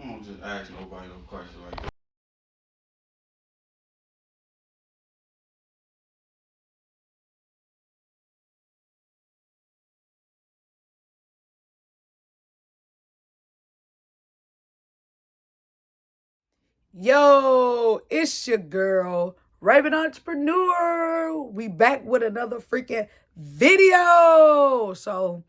I don't just ask nobody no questions like that. Yo, it's your girl, Raven Entrepreneur. We back with another freaking video. So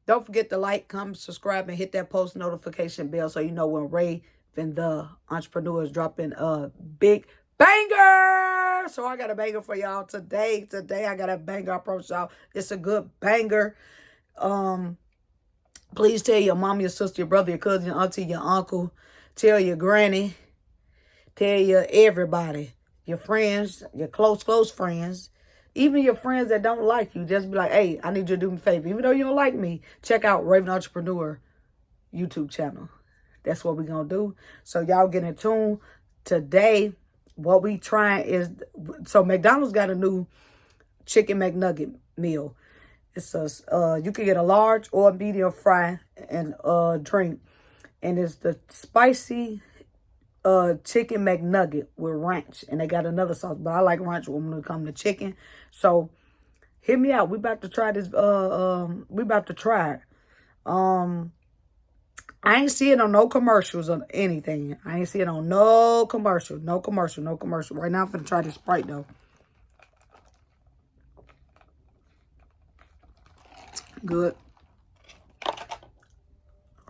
don't forget to like, comment, subscribe, and hit that post notification bell so you know when Raven the Entrepreneur is dropping a big banger. So I got a banger for y'all today. Today I got a banger. I promise y'all it's a good banger. Um, Please tell your mom, your sister, your brother, your cousin, your auntie, your uncle. Tell your granny. Tell your everybody, your friends, your close friends, even your friends that don't like you. Just be like, hey, I need you to do me a favor. Even though you don't like me, check out Raven Entrepreneur YouTube channel. That's what we're going to do. So y'all get in tune. Today, what we trying is, so McDonald's got a new chicken McNugget meal. It's you can get a large or a medium fry and drink. And it's the spicy chicken McNugget with ranch, and they got another sauce, but I like ranch when it comes to chicken. So hit me out. We about to try this. We about to try it. I ain't see it on no commercials or anything. I ain't see it on no commercial, no commercial, no commercial. Right now, I'm finna try this Sprite though. Good.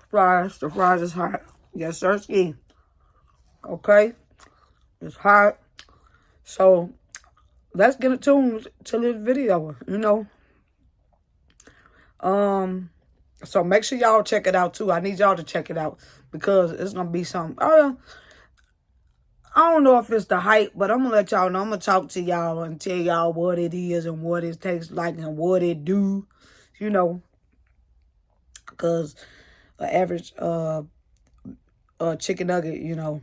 Fries. The fries is hot. Yes, sir. Ski. Okay. It's hot. So let's get attuned to this video. So make sure y'all check it out too. I need y'all to check it out because it's gonna be something. I don't know if it's the hype, but I'm gonna let y'all know. I'm gonna talk to y'all and tell y'all what it is and what it tastes like and what it do. Because an average chicken nugget,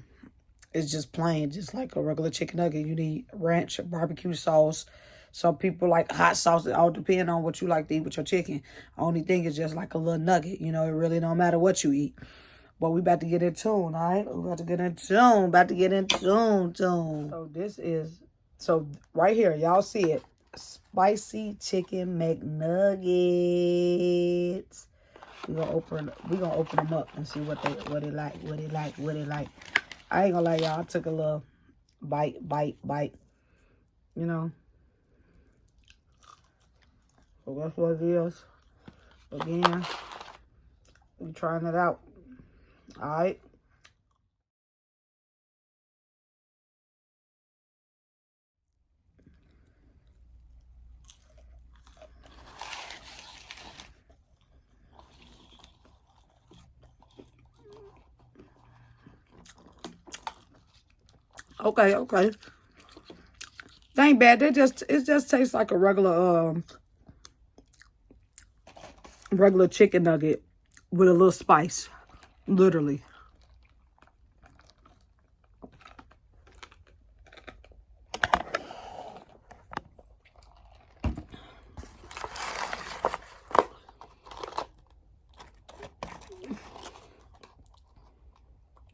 is just plain, just like a regular chicken nugget. You need ranch, barbecue sauce. Some people like hot sauce. It all depends on what you like to eat with your chicken. Only thing is just like a little nugget. It really don't matter what you eat. But we about to get in tune, all right? We about to get in tune. About to get in tune. So right here, y'all see it. Spicy chicken McNuggets. We're gonna open them up and see what it like. I ain't gonna lie, y'all. I took a little bite. So that's what it is. Again, we trying it out. All right. Okay. That ain't bad. It just tastes like a regular chicken nugget with a little spice. Literally.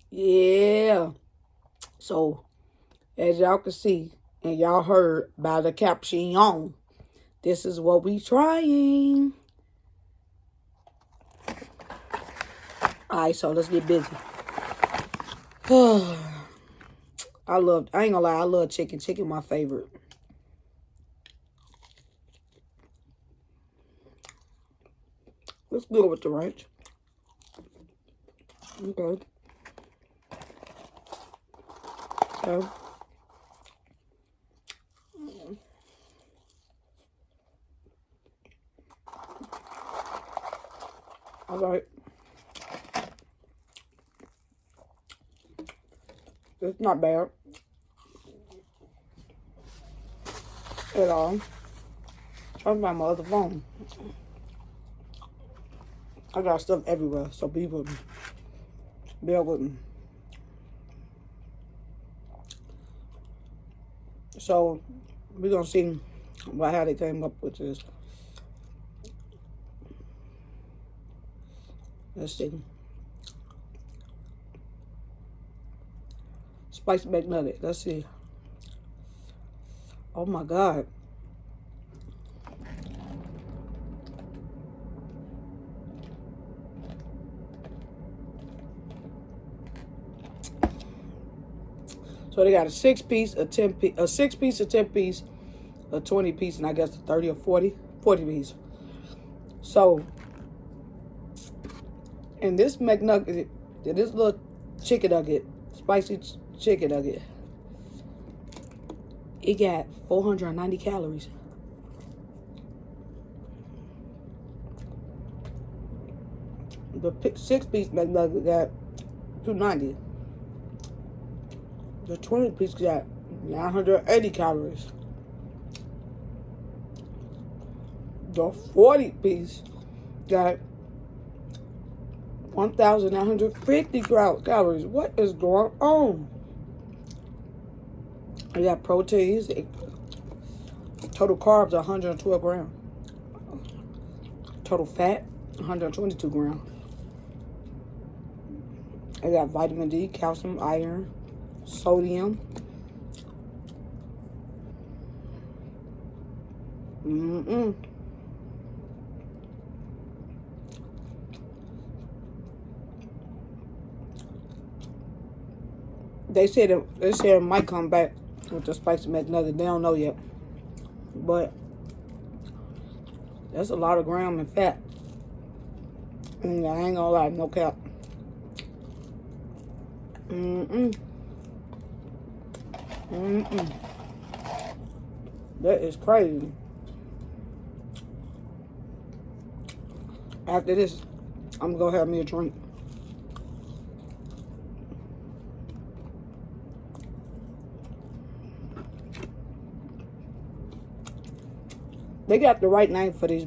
Yeah. So as y'all can see and y'all heard by the caption, this is what we trying. All right, so let's get busy. I ain't gonna lie, I love chicken. Chicken my favorite. Let's go with the ranch. Okay. So, all right. It's not bad at all. Trying to find my other phone. I got stuff everywhere, so be with me. Bear with me. So, we're going to see how they came up with this. Let's see. Spicy McNugget. Let's see. Oh my God. So they got a 6-piece, a 10-piece, a 6-piece, a 10-piece, a 20-piece, and I guess a 30 or 40 piece. So, and this McNugget, this little chicken nugget, spicy chicken nugget, it got 490 calories. The 6-piece McNugget got 290. The 20-piece got 980 calories. The 40-piece got 1,950 calories. What is going on? I got proteins. Total carbs, 112 grams. Total fat, 122 grams. I got vitamin D, calcium, iron, sodium. They said it might come back with the spicy McNugget. They don't know yet, but that's a lot of gram and fat. And I ain't gonna lie, no cap. That is crazy. After this, I'm gonna go have me a drink. They got the right name for these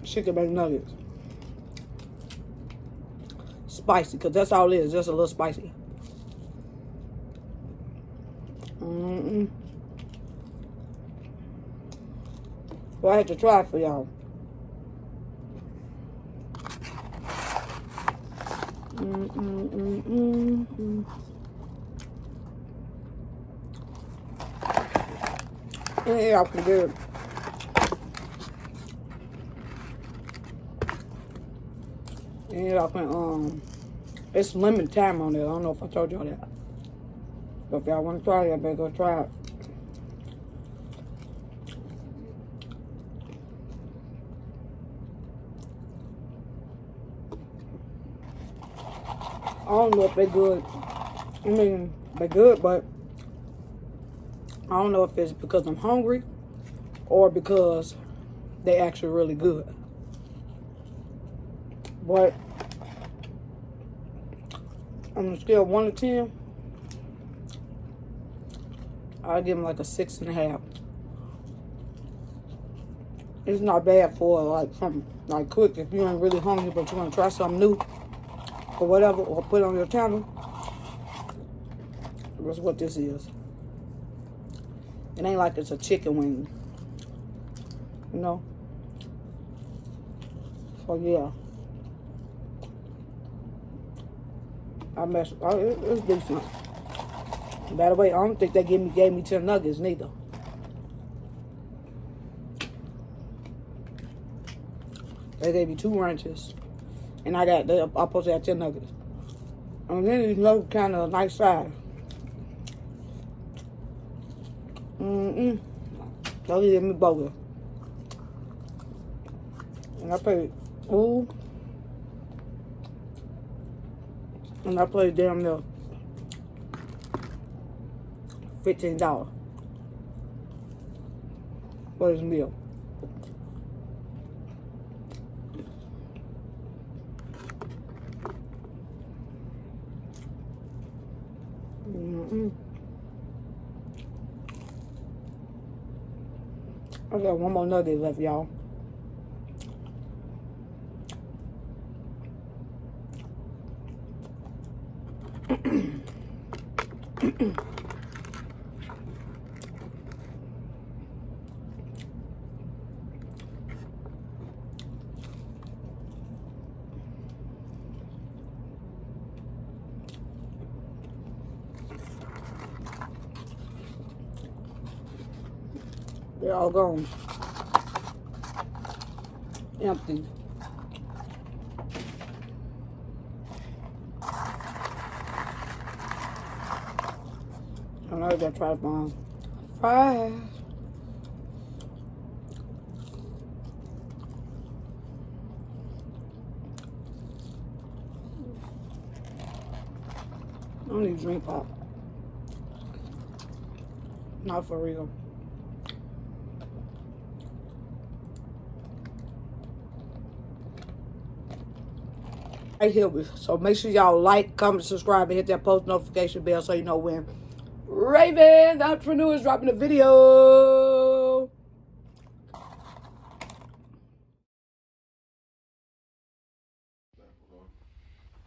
chicken McNuggets. Spicy, because that's all it is, just a little spicy. Well, I had to try it for y'all. Yeah, y'all can do it. And y'all can, it's limited time on it. I don't know if I told y'all that. But if y'all want to try it, y'all better go try it. I don't know if they're good. I mean, they're good, but I don't know if it's because I'm hungry or because they actually really good. But on a scale of 1 to 10, I'll give them like a 6.5. It's not bad for like something like quick if you ain't really hungry but you want to try something new or whatever, or put on your channel. That's what this is. It ain't like it's a chicken wing, you know. So yeah, it's decent. By the way, I don't think they gave me 10 nuggets neither. They gave me 2 ranches, and I'm supposed to have 10 nuggets. And then these nuggets kind of nice size. They gave me burger, and I paid. And I paid damn near $15 for this meal. I got one more nugget left, y'all. They're all gone. Empty. I know I gotta try some fries. I don't need to drink pop. Not for real. Right here. So make sure y'all like, comment, subscribe, and hit that post notification bell so you know when Raven, the entrepreneur, is dropping a video.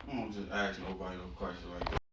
I don't just ask nobody no question like that.